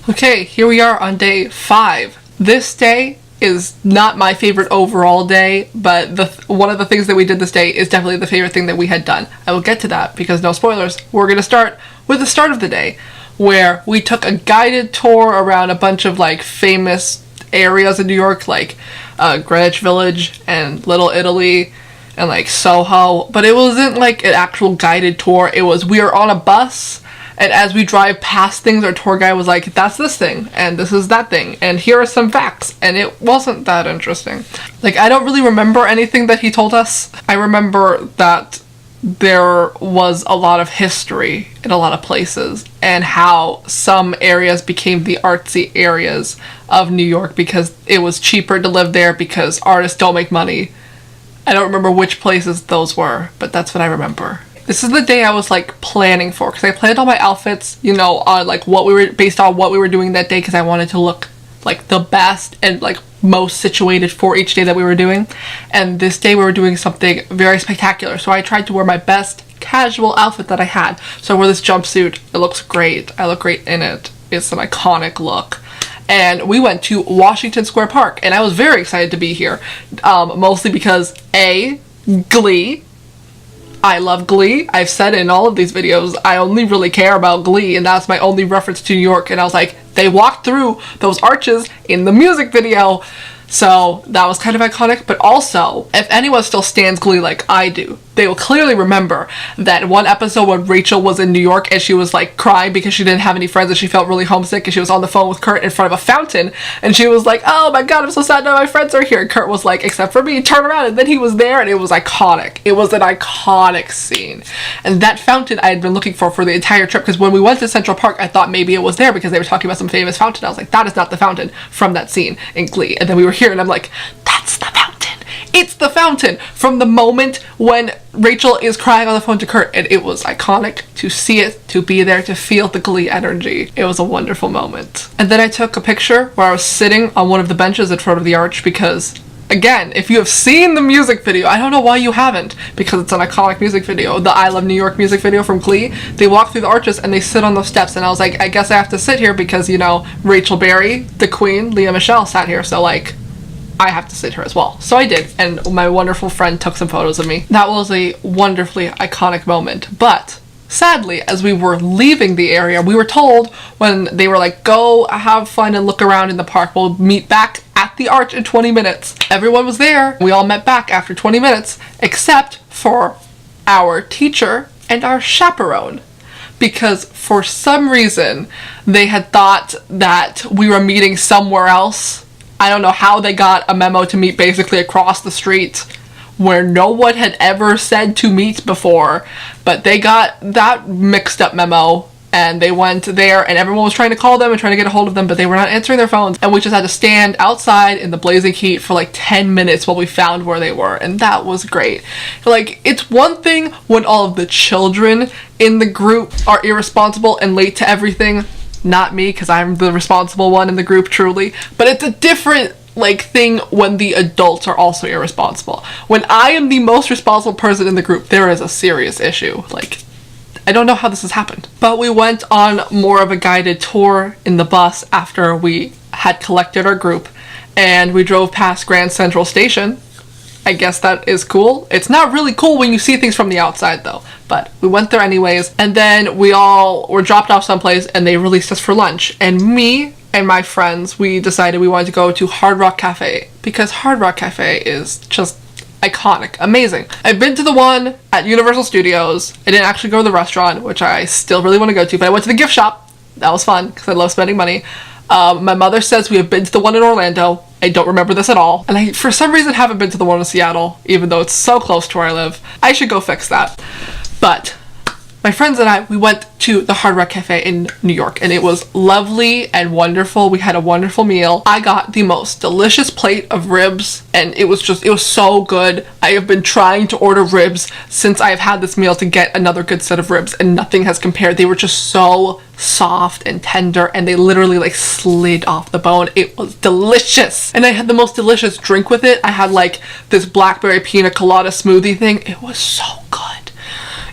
Okay, here we are on day 5. This day is not my favorite overall day, but one of the things that we did this day is definitely the favorite thing that we had done. I will get to that because no spoilers. We're going to start with the start of the day, where we took a guided tour around a bunch of like famous areas in New York, like Greenwich Village and Little Italy and like Soho, but it wasn't like an actual guided tour. It was, we were on a bus, and as we drive past things, our tour guide was like, that's this thing, and this is that thing, and here are some facts, and it wasn't that interesting. Like, I don't really remember anything that he told us. I remember that there was a lot of history in a lot of places, and how some areas became the artsy areas of New York because it was cheaper to live there because artists don't make money. I don't remember which places those were, but that's what I remember. This is the day I was like planning for, because I planned all my outfits, you know, on like based on what we were doing that day, because I wanted to look like the best and like most situated for each day that we were doing. And this day we were doing something very spectacular, so I tried to wear my best casual outfit that I had. So I wore this jumpsuit. It looks great. I look great in it. It's an iconic look. And we went to Washington Square Park, and I was very excited to be here, mostly because Glee. I love Glee. I've said in all of these videos, I only really care about Glee, and that's my only reference to New York. And I was like, they walked through those arches in the music video. So that was kind of iconic. But also, if anyone still stands Glee like I do, they will clearly remember that one episode when Rachel was in New York and she was like crying because she didn't have any friends and she felt really homesick, and she was on the phone with Kurt in front of a fountain, and she was like, oh my god, I'm so sad now my friends are here. And Kurt was like, except for me, turn around, and then he was there, and it was iconic. It was an iconic scene. And that fountain I had been looking for the entire trip, because when we went to Central Park, I thought maybe it was there because they were talking about some famous fountain. I was like, that is not the fountain from that scene in Glee. And then we were here and I'm like, that's the fountain. It's the fountain from the moment when Rachel is crying on the phone to Kurt, and it was iconic to see it, to be there, to feel the Glee energy. It was a wonderful moment. And then I took a picture where I was sitting on one of the benches in front of the arch because, again, if you have seen the music video, I don't know why you haven't, because it's an iconic music video, the I Love New York music video from Glee. They walk through the arches and they sit on those steps, and I was like, I guess I have to sit here because, you know, Rachel Berry, the queen, Leah Michelle, sat here, so like, I have to sit here as well. So I did, and my wonderful friend took some photos of me. That was a wonderfully iconic moment. But sadly, as we were leaving the area, we were told when they were like, go have fun and look around in the park, we'll meet back at the arch in 20 minutes. Everyone was there. We all met back after 20 minutes, except for our teacher and our chaperone, because for some reason they had thought that we were meeting somewhere else. I don't know how they got a memo to meet basically across the street where no one had ever said to meet before, but they got that mixed up memo, and they went there, and everyone was trying to call them and trying to get a hold of them, but they were not answering their phones, and we just had to stand outside in the blazing heat for like 10 minutes while we found where they were, and that was great. Like, it's one thing when all of the children in the group are irresponsible and late to everything. Not me, because I'm the responsible one in the group, truly. But it's a different, like, thing when the adults are also irresponsible. When I am the most responsible person in the group, there is a serious issue. Like, I don't know how this has happened. But we went on more of a guided tour in the bus after we had collected our group. And we drove past Grand Central Station. I guess that is cool. It's not really cool when you see things from the outside though, but we went there anyways. And then we all were dropped off someplace and they released us for lunch. And me and my friends, we decided we wanted to go to Hard Rock Cafe because Hard Rock Cafe is just iconic, amazing. I've been to the one at Universal Studios. I didn't actually go to the restaurant, which I still really want to go to, but I went to the gift shop. That was fun because I love spending money. My mother says we have been to the one in Orlando. I don't remember this at all. And I, for some reason, haven't been to the one in Seattle, even though it's so close to where I live. I should go fix that. But my friends and I, we went to the Hard Rock Cafe in New York, and it was lovely and wonderful. We had a wonderful meal. I got the most delicious plate of ribs, and it was so good. I have been trying to order ribs since I have had this meal to get another good set of ribs, and nothing has compared. They were just so soft and tender, and they literally like slid off the bone. It was delicious, and I had the most delicious drink with it. I had like this blackberry pina colada smoothie thing. It was so good.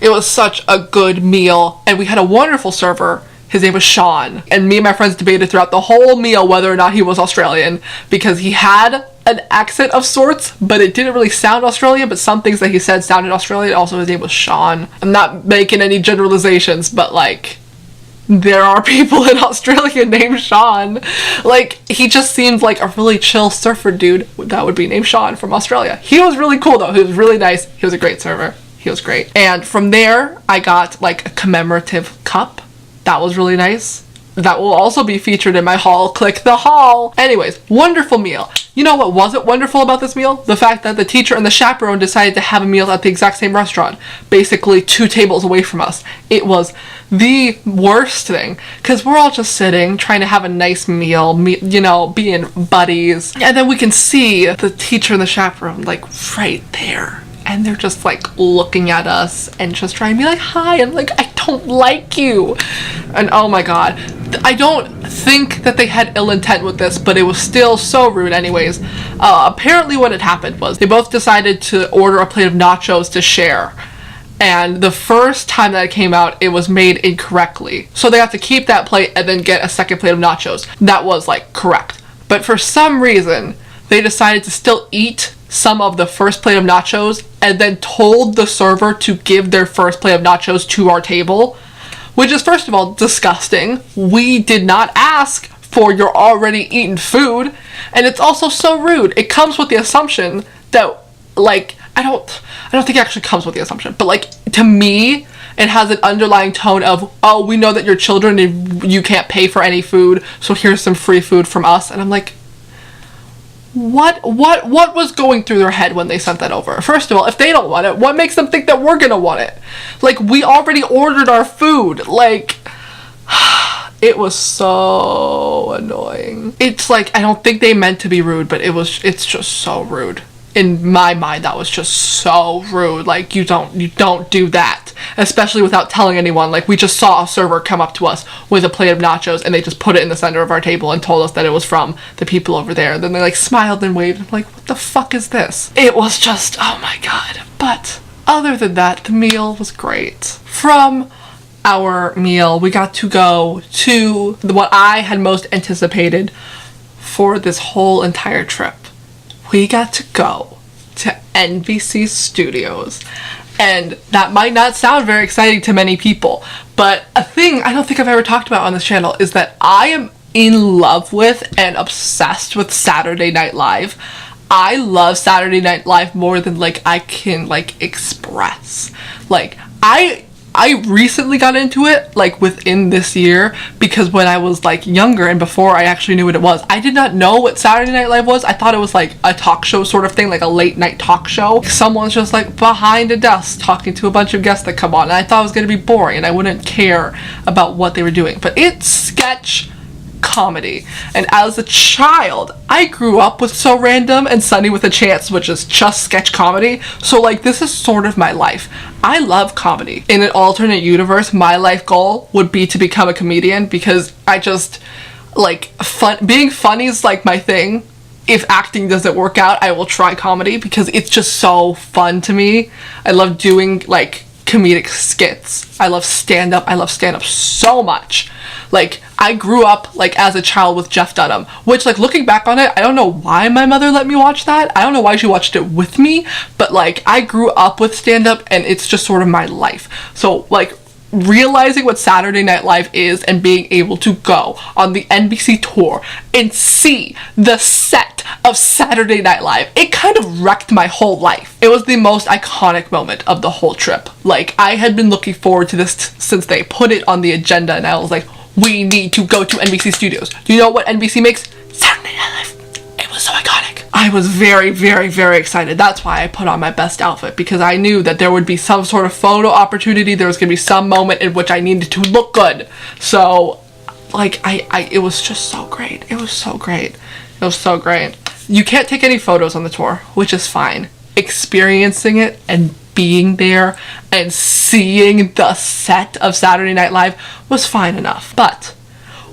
It was such a good meal, and we had a wonderful server His name was Sean. And me and my friends debated throughout the whole meal whether or not he was Australian, because he had an accent of sorts, but it didn't really sound Australian, but some things that he said sounded Australian. Also, his name was Sean. I'm not making any generalizations, but like, there are people in Australia named Sean. Like, he just seemed like a really chill surfer dude that would be named Sean from Australia. He was really cool though. He was really nice. He was a great server. He was great. And from there, I got like a commemorative cup. That was really nice. That will also be featured in my haul. Click the haul. Anyways, wonderful meal. You know what wasn't wonderful about this meal? The fact that the teacher and the chaperone decided to have a meal at the exact same restaurant, basically 2 tables away from us. It was the worst thing, because we're all just sitting trying to have a nice meal, you know, being buddies, and then we can see the teacher and the chaperone like right there, and they're just like looking at us and just trying to be like, hi, and like, I don't like you. And oh my god, I don't think that they had ill intent with this, but it was still so rude anyways. Apparently what had happened was they both decided to order a plate of nachos to share. And the first time that it came out, it was made incorrectly. So they have to keep that plate and then get a second plate of nachos. That was like correct. But for some reason, they decided to still eat some of the first plate of nachos and then told the server to give their first plate of nachos to our table, which is, first of all, disgusting. We did not ask for your already eaten food, and it's also so rude. It comes with the assumption that, like, I don't think it actually comes with the assumption, but like, to me, it has an underlying tone of, oh, we know that you're children and you can't pay for any food, so here's some free food from us. And I'm like, what was going through their head when they sent that over? First of all, if they don't want it, what makes them think that we're gonna want it? Like, we already ordered our food. Like, it was so annoying. It's like, I don't think they meant to be rude, but it's just so rude. In my mind, that was just so rude. Like, you don't do that, especially without telling anyone. Like, we just saw a server come up to us with a plate of nachos, and they just put it in the center of our table and told us that it was from the people over there. Then they like smiled and waved. I'm like, what the fuck is this? It was just, oh my god. But other than that, the meal was great. From our meal, we got to go to what I had most anticipated for this whole entire trip. We got to go to NBC Studios, and that might not sound very exciting to many people, but a thing I don't think I've ever talked about on this channel is that I am in love with and obsessed with Saturday Night Live. I love Saturday Night Live more than like I can like express. Like, I recently got into it, like within this year, because when I was like younger and before I actually knew what it was, I did not know what Saturday Night Live was. I thought it was like a talk show sort of thing, like a late night talk show. Someone's just like behind a desk talking to a bunch of guests that come on, and I thought it was going to be boring and I wouldn't care about what they were doing. But it's sketch comedy, and as a child I grew up with So Random and Sunny with a Chance, which is just sketch comedy, so like this is sort of my life. I love comedy. In an alternate universe, my life goal would be to become a comedian, because I just like being funny is like my thing. If acting doesn't work out, I will try comedy because it's just so fun to me. I love doing like comedic skits. I love stand-up. I love stand-up so much. Like, I grew up like as a child with Jeff Dunham, which like looking back on it, I don't know why my mother let me watch that. I don't know why she watched it with me, but like I grew up with stand-up and it's just sort of my life. So like realizing what Saturday Night Live is and being able to go on the NBC tour and see the set of Saturday Night Live, it kind of wrecked my whole life. It was the most iconic moment of the whole trip. Like, I had been looking forward to this since they put it on the agenda, and I was like, we need to go to NBC Studios. Do you know what NBC makes? Saturday Night Live. It was so iconic. I was very, very, very excited. That's why I put on my best outfit, because I knew that there would be some sort of photo opportunity. There was going to be some moment in which I needed to look good. So, like, it was just so great. It was so great. It was so great. You can't take any photos on the tour, which is fine. Experiencing it and being there and seeing the set of Saturday Night Live was fine enough. But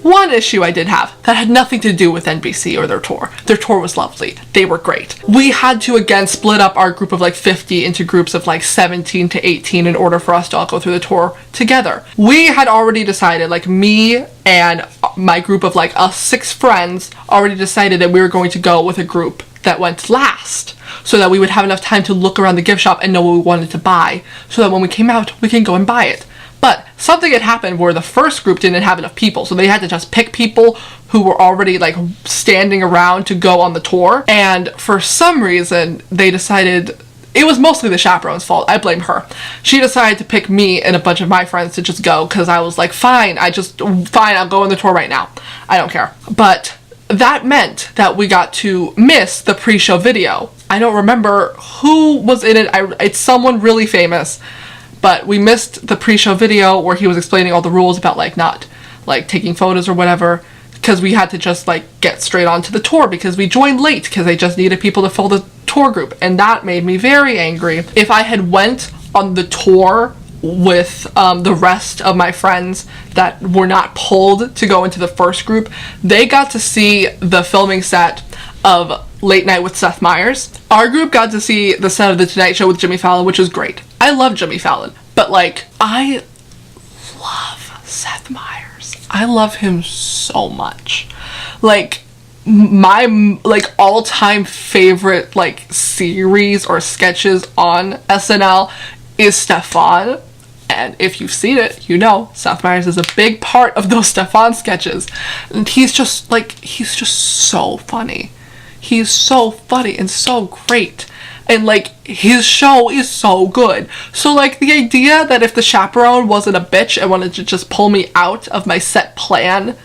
One issue I did have that had nothing to do with NBC or their tour. Their tour was lovely. They were great. We had to again split up our group of like 50 into groups of like 17 to 18 in order for us to all go through the tour together. We had already decided, like me and my group of like us 6 friends already decided that we were going to go with a group that went last, so that we would have enough time to look around the gift shop and know what we wanted to buy, so that when we came out, we can go and buy it. But something had happened where the first group didn't have enough people, so they had to just pick people who were already like standing around to go on the tour. And for some reason, they decided, it was mostly the chaperone's fault, I blame her. She decided to pick me and a bunch of my friends to just go, because I was like, fine, I'll go on the tour right now. I don't care. But that meant that we got to miss the pre-show video. I don't remember who was in it. It's someone really famous. But we missed the pre-show video where he was explaining all the rules about like not like taking photos or whatever, because we had to just like get straight on to the tour because we joined late because they just needed people to fill the tour group, and that made me very angry. If I had went on the tour with the rest of my friends that were not pulled to go into the first group, they got to see the filming set of Late Night with Seth Meyers. Our group got to see the set of The Tonight Show with Jimmy Fallon, which was great. I love Jimmy Fallon, but like, I love Seth Meyers. I love him so much. Like, my like all-time favorite like series or sketches on SNL is Stefan. And if you've seen it, you know Seth Meyers is a big part of those Stefan sketches. And he's just so funny. He's so funny and so great. And like, his show is so good. So like, the idea that if the chaperone wasn't a bitch and wanted to just pull me out of my set plan,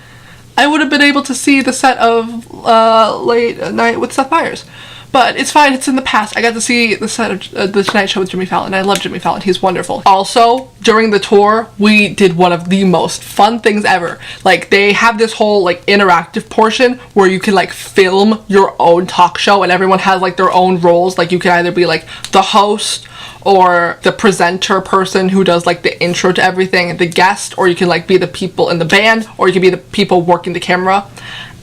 I would have been able to see the set of Late Night with Seth Meyers. But it's fine, it's in the past. I got to see the set of The Tonight Show with Jimmy Fallon. I love Jimmy Fallon, he's wonderful. Also, during the tour, we did one of the most fun things ever. Like, they have this whole like interactive portion where you can like film your own talk show, and everyone has like their own roles. Like, you can either be like the host or the presenter person who does like the intro to everything, the guest, or you can like be the people in the band, or you can be the people working the camera.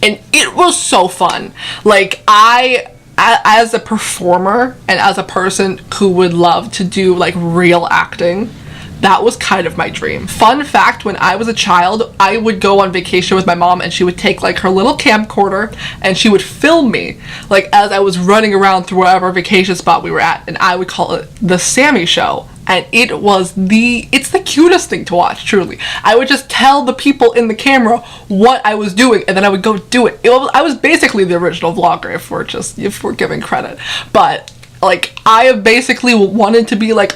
And it was so fun. Like, as a performer and as a person who would love to do like real acting, that was kind of my dream. Fun fact, when I was a child, I would go on vacation with my mom and she would take like her little camcorder and she would film me like as I was running around through whatever vacation spot we were at, and I would call it the Sammy Show. And it's the cutest thing to watch, truly. I would just tell the people in the camera what I was doing, and then I would go do it. I was basically the original vlogger, if we're giving credit. But like, I have basically wanted to be like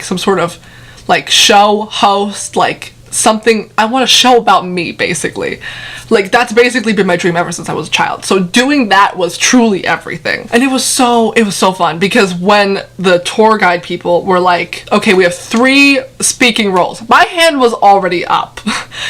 some sort of like show host, like something. I want a show about me, basically. Like, that's basically been my dream ever since I was a child. So doing that was truly everything. And it was so fun, because when the tour guide people were like, okay, we have 3 speaking roles, my hand was already up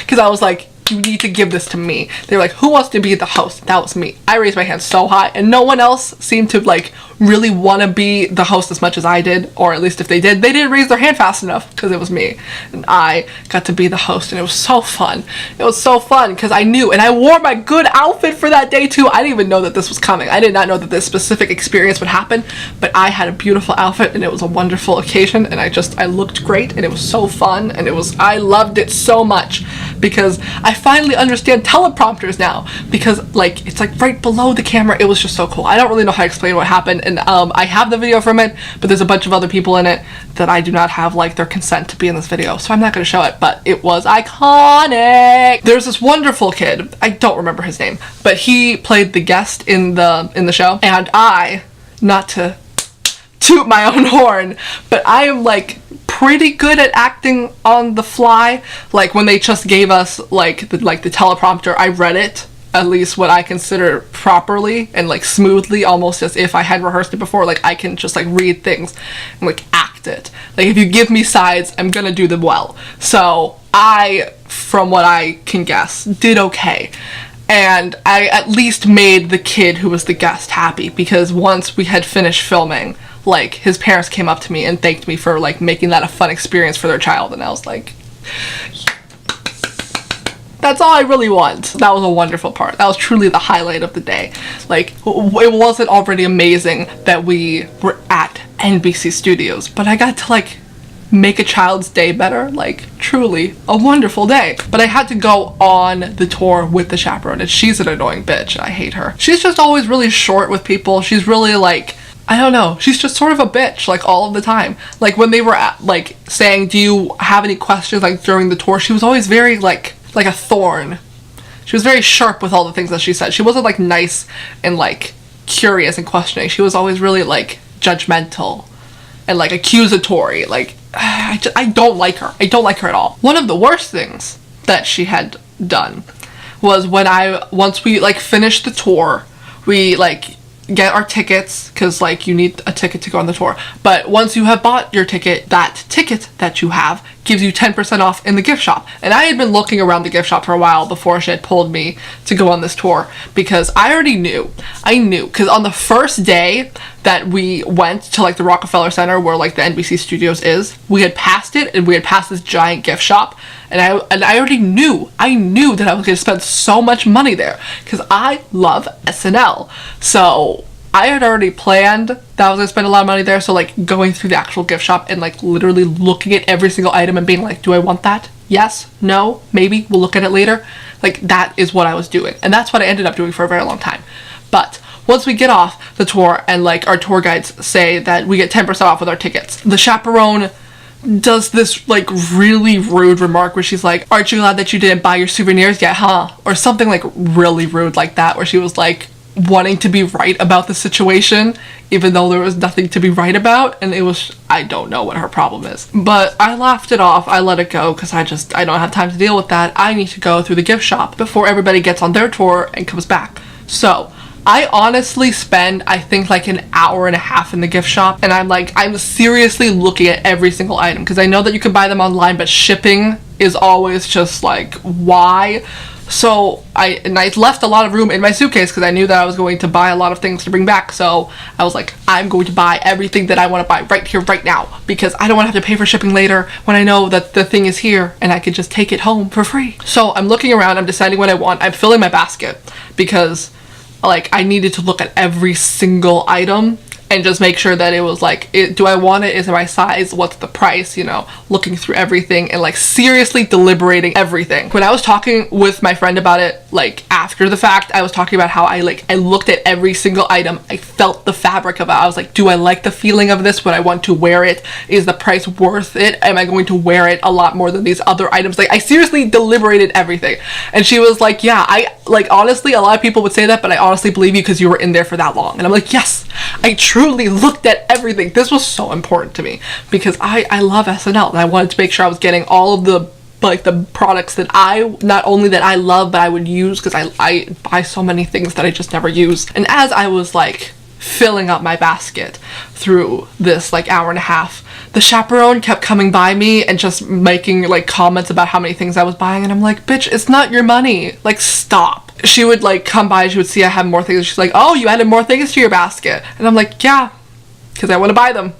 because I was like, you need to give this to me. They were like, who wants to be the host? That was me. I raised my hand so high, and no one else seemed to like really want to be the host as much as I did, or at least if they did, they didn't raise their hand fast enough because it was me, and I got to be the host, and it was so fun. It was so fun because I knew, and I wore my good outfit for that day too. I didn't even know that this was coming. I did not know that this specific experience would happen, but I had a beautiful outfit, and it was a wonderful occasion, and I looked great, and it was so fun, and I loved it so much because I finally understand teleprompters now, because like, it's like right below the camera. It was just so cool. I don't really know how to explain what happened, and I have the video from it, but there's a bunch of other people in it that I do not have like their consent to be in this video, so I'm not going to show it, but it was iconic. There's this wonderful kid, I don't remember his name, but he played the guest in the show, and I, not to toot my own horn, but I am like pretty good at acting on the fly. Like, when they just gave us like the teleprompter, I read it, at least what I consider properly and like smoothly, almost as if I had rehearsed it before. Like, I can just like read things and like act it. Like, if you give me sides, I'm gonna do them well. So I, from what I can guess, did okay. And I at least made the kid who was the guest happy, because once we had finished filming, like, his parents came up to me and thanked me for like making that a fun experience for their child, and I was like, That's all I really want. That was a wonderful part. That was truly the highlight of the day. Like, it wasn't already amazing that we were at NBC Studios, but I got to like make a child's day better. Like, truly a wonderful day. But I had to go on the tour with the chaperone, and she's an annoying bitch. I hate her. She's just always really short with people. She's really like, I don't know, she's just sort of a bitch, like, all of the time. Like, when they were at, like, saying, do you have any questions, like, during the tour, she was always very, like a thorn. She was very sharp with all the things that she said. She wasn't, like, nice and, like, curious and questioning. She was always really, like, judgmental and, like, accusatory. Like, I don't like her. I don't like her at all. One of the worst things that she had done was when once we, like, finished the tour, we, like, get our tickets, because like you need a ticket to go on the tour, but once you have bought your ticket, that ticket that you have gives you 10% off in the gift shop. And I had been looking around the gift shop for a while before she had pulled me to go on this tour, because I knew because on the first day that we went to like the Rockefeller Center where like the NBC Studios is, we had passed it, and we had passed this giant gift shop, and I already knew that I was going to spend so much money there because I love SNL. So I had already planned that I was going to spend a lot of money there. So like going through the actual gift shop and like literally looking at every single item and being like, do I want that? Yes, no, maybe, we'll look at it later. Like, that is what I was doing, and that's what I ended up doing for a very long time. But once we get off the tour and like our tour guides say that we get 10% off with our tickets, the chaperone does this like really rude remark where she's like, aren't you glad that you didn't buy your souvenirs yet, huh? Or something like really rude like that, where she was like wanting to be right about the situation even though there was nothing to be right about. And it was, I don't know what her problem is, but I laughed it off. I let it go because I don't have time to deal with that. I need to go through the gift shop before everybody gets on their tour and comes back. So I honestly spend, I think, like an hour and a half in the gift shop, and I'm seriously looking at every single item because I know that you can buy them online, but shipping is always just like, why? So I left a lot of room in my suitcase because I knew that I was going to buy a lot of things to bring back. So I was like, I'm going to buy everything that I want to buy right here, right now, because I don't want to have to pay for shipping later when I know that the thing is here and I could just take it home for free. So I'm looking around, I'm deciding what I want. I'm filling my basket because like I needed to look at every single item and just make sure that it was like, do I want it? Is it my size? What's the price? You know, looking through everything and like seriously deliberating everything. When I was talking with my friend about it, like after the fact, I was talking about how I looked at every single item. I felt the fabric of it. I was like, do I like the feeling of this? Would I want to wear it? Is the price worth it? Am I going to wear it a lot more than these other items? Like I seriously deliberated everything. And she was like, yeah, honestly, a lot of people would say that, but I honestly believe you because you were in there for that long. And I'm like, yes, I truly looked at everything. This was so important to me because I love SNL and I wanted to make sure I was getting all of the products that not only that I love, but I would use, because I buy so many things that I just never use. And as I was like filling up my basket through this like hour and a half, the chaperone kept coming by me and just making like comments about how many things I was buying, and I'm like, bitch, it's not your money, like stop. She would like come by, she would see I had more things, she's like, oh, you added more things to your basket, and I'm like, yeah, because I want to buy them.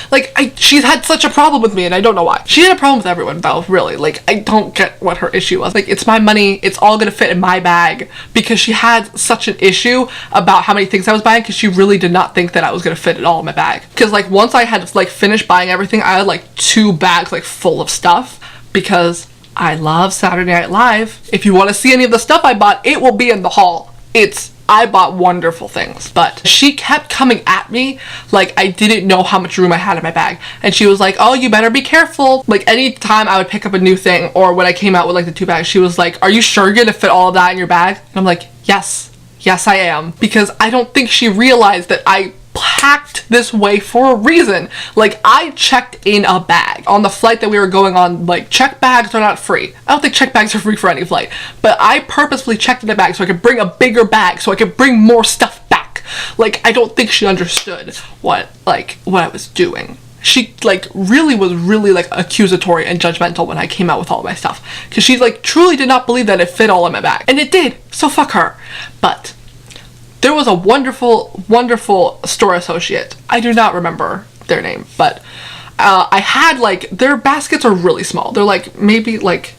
Like, she's had such a problem with me, and I don't know why. She had a problem with everyone, though, really. Like, I don't get what her issue was. Like, it's my money, it's all gonna fit in my bag, because she had such an issue about how many things I was buying, because she really did not think that I was gonna fit it all in my bag. Because, like, once I had, like, finished buying everything, I had, like, 2 bags, like, full of stuff, because I love Saturday Night Live. If you want to see any of the stuff I bought, it will be in the haul. I bought wonderful things, but she kept coming at me like I didn't know how much room I had in my bag. And she was like, oh, you better be careful. Like any time I would pick up a new thing, or when I came out with like the 2 bags, she was like, are you sure you're gonna fit all of that in your bag? And I'm like, yes I am, because I don't think she realized that I packed this way for a reason. Like, I checked in a bag on the flight that we were going on. Like, check bags are not free. I don't think check bags are free for any flight, but I purposefully checked in a bag so I could bring a bigger bag so I could bring more stuff back. Like, I don't think she understood what I was doing. She really was like accusatory and judgmental when I came out with all of my stuff, because she like truly did not believe that it fit all in my bag, and it did, so fuck her. But there was a wonderful store associate. I do not remember their name, but I had their baskets are really small. They're like maybe like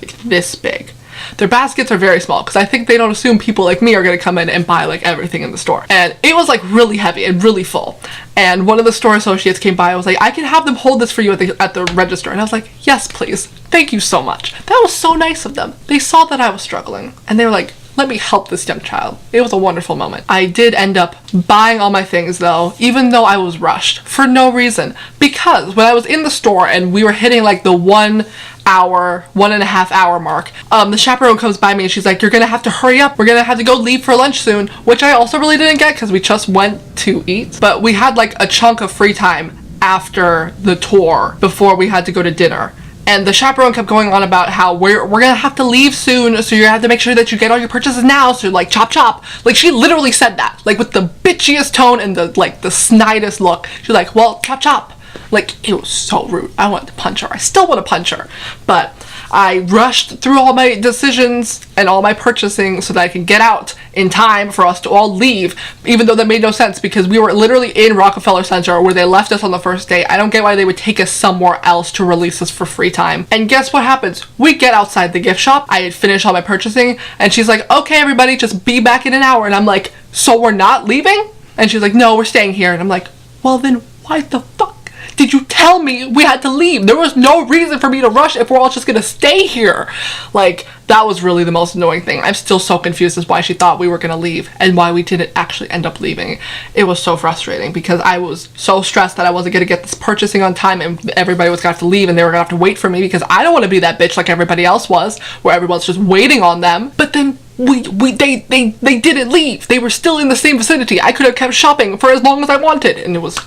like this big. Their baskets are very small because I think they don't assume people like me are going to come in and buy like everything in the store. And it was like really heavy and really full. And one of the store associates came by. I was like, I can have them hold this for you at the register. And I was like, yes, please. Thank you so much. That was so nice of them. They saw that I was struggling and they were like, let me help this young child. It was a wonderful moment. I did end up buying all my things though, even though I was rushed for no reason. Because when I was in the store and we were hitting like the 1 hour, 1.5 hour mark, the chaperone comes by me and she's like, you're gonna have to hurry up. We're gonna have to go leave for lunch soon, which I also really didn't get because we just went to eat. But we had like a chunk of free time after the tour before we had to go to dinner. And the chaperone kept going on about how we're gonna have to leave soon, so you have to make sure that you get all your purchases now, so like chop chop. Like she literally said that, like with the bitchiest tone and the snidest look. She's like, well, chop chop. Like, it was so rude. I wanted to punch her. I still want to punch her. But I rushed through all my decisions and all my purchasing so that I can get out in time for us to all leave, even though that made no sense because we were literally in Rockefeller Center where they left us on the first day. I don't get why they would take us somewhere else to release us for free time. And guess what happens? We get outside the gift shop. I had finished all my purchasing and she's like, okay, everybody, just be back in an hour. And I'm like, so we're not leaving? And she's like, no, we're staying here. And I'm like, well then why the fuck did you tell me we had to leave? There was no reason for me to rush if we're all just gonna stay here. Like, that was really the most annoying thing. I'm still so confused as why she thought we were gonna leave and why we didn't actually end up leaving. It was so frustrating because I was so stressed that I wasn't gonna get this purchasing on time and everybody was gonna have to leave and they were gonna have to wait for me because I don't want to be that bitch like everybody else was, where everyone's just waiting on them. But then they didn't leave. They were still in the same vicinity. I could have kept shopping for as long as I wanted, and it was,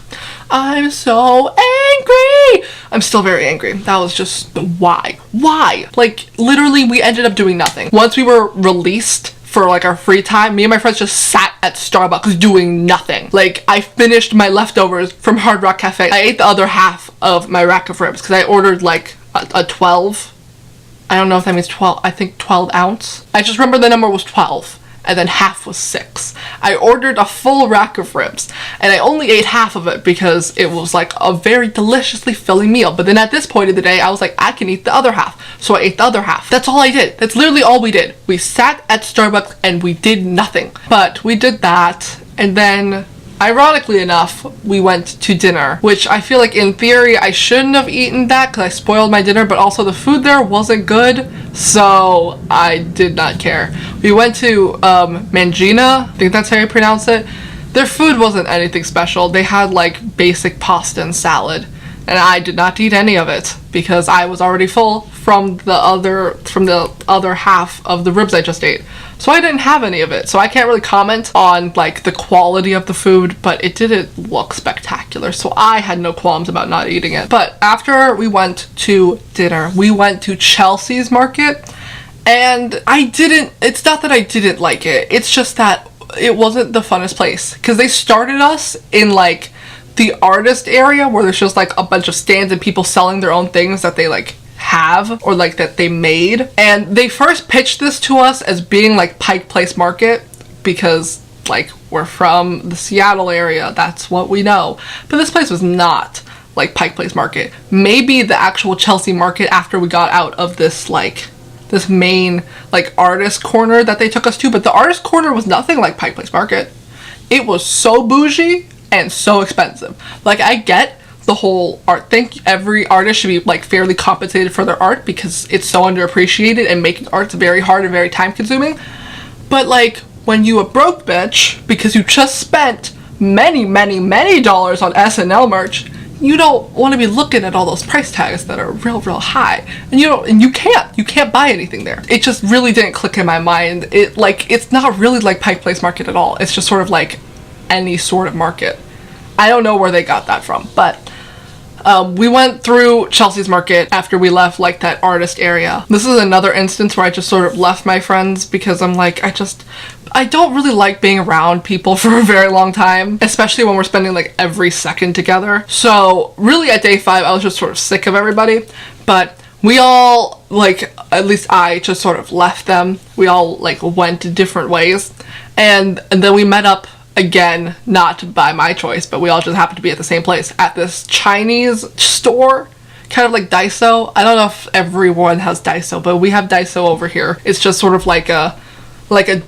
I'm so angry. I'm still very angry. That was just, why? Like, literally, we ended up doing nothing. Once we were released for like our free time, me and my friends just sat at Starbucks doing nothing. Like, I finished my leftovers from Hard Rock Cafe. I ate the other half of my rack of ribs because I ordered like a 12. I don't know if that means 12, I think 12 ounce. I just remember the number was 12 and then half was 6. I ordered a full rack of ribs and I only ate half of it because it was like a very deliciously filling meal. But then at this point of the day, I was like, I can eat the other half. So I ate the other half. That's all I did. That's literally all we did. We sat at Starbucks and we did nothing. But we did that, and then ironically enough, we went to dinner, which I feel like in theory I shouldn't have eaten that because I spoiled my dinner, but also the food there wasn't good, so I did not care. We went to Mangina, I think that's how you pronounce it. Their food wasn't anything special. They had like basic pasta and salad, and I did not eat any of it because I was already full from the other half of the ribs I just ate. So I didn't have any of it. So I can't really comment on like the quality of the food, but it didn't look spectacular. So I had no qualms about not eating it. But after we went to dinner, we went to Chelsea's Market, and it's not that I didn't like it. It's just that it wasn't the funnest place because they started us in like the artist area where there's just like a bunch of stands and people selling their own things that they like have or like that they made. And they first pitched this to us as being like Pike Place Market because like we're from the Seattle area, that's what we know. But this place was not like Pike Place Market. Maybe the actual Chelsea Market after we got out of this like this main like artist corner that they took us to, but the artist corner was nothing like Pike Place Market. It was so bougie and so expensive. Like, I get the whole art thing. Every artist should be like fairly compensated for their art because it's so underappreciated and making art's very hard and very time consuming. But like when you a broke bitch because you just spent many dollars on SNL merch, you don't want to be looking at all those price tags that are real high, and you can't buy anything there. It just really didn't click in my mind. It's not really like Pike Place Market at all. It's just sort of like any sort of market. I don't know where they got that from, but we went through Chelsea's Market after we left like that artist area. This is another instance where I just sort of left my friends because I'm like, I don't really like being around people for a very long time, especially when we're spending like every second together. So really at day 5, I was just sort of sick of everybody, but we all, like, at least I just sort of left them. We all like went different ways, and then we met up again, not by my choice, but we all just happened to be at the same place at this Chinese store. kind of like Daiso. I don't know if everyone has Daiso, but we have Daiso over here. It's just sort of like a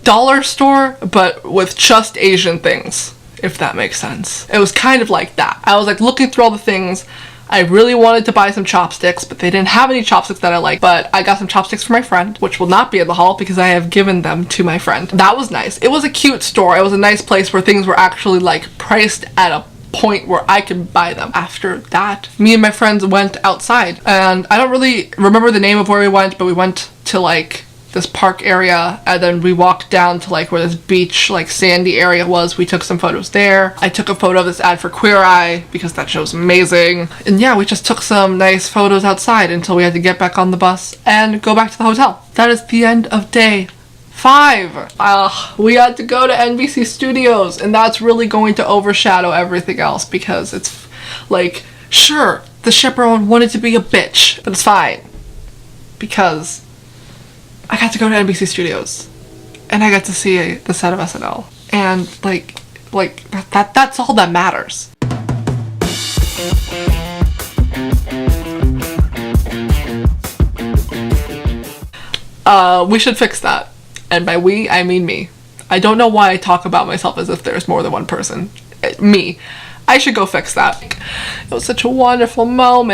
dollar store, but with just Asian things, if that makes sense. It was kind of like that. I was like looking through all the things. I really wanted to buy some chopsticks, but they didn't have any chopsticks that I liked. But I got some chopsticks for my friend, which will not be in the haul because I have given them to my friend. That was nice. It was a cute store. It was a nice place where things were actually like priced at a point where I could buy them. After that, me and my friends went outside, and I don't really remember the name of where we went, but we went to like this park area, and then we walked down to like where this beach, like sandy area was. We took some photos there. I took a photo of this ad for Queer Eye because that show's amazing. And yeah, we just took some nice photos outside until we had to get back on the bus and go back to the hotel. That is the end of day 5. We had to go to NBC Studios, and that's really going to overshadow everything else because it's like, sure, the chaperone wanted to be a bitch, but it's fine because I got to go to NBC Studios and I got to see the set of SNL, and like that's all that matters. We should fix that. And by we, I mean me. I don't know why I talk about myself as if there's more than one person. Me. I should go fix that. It was such a wonderful moment.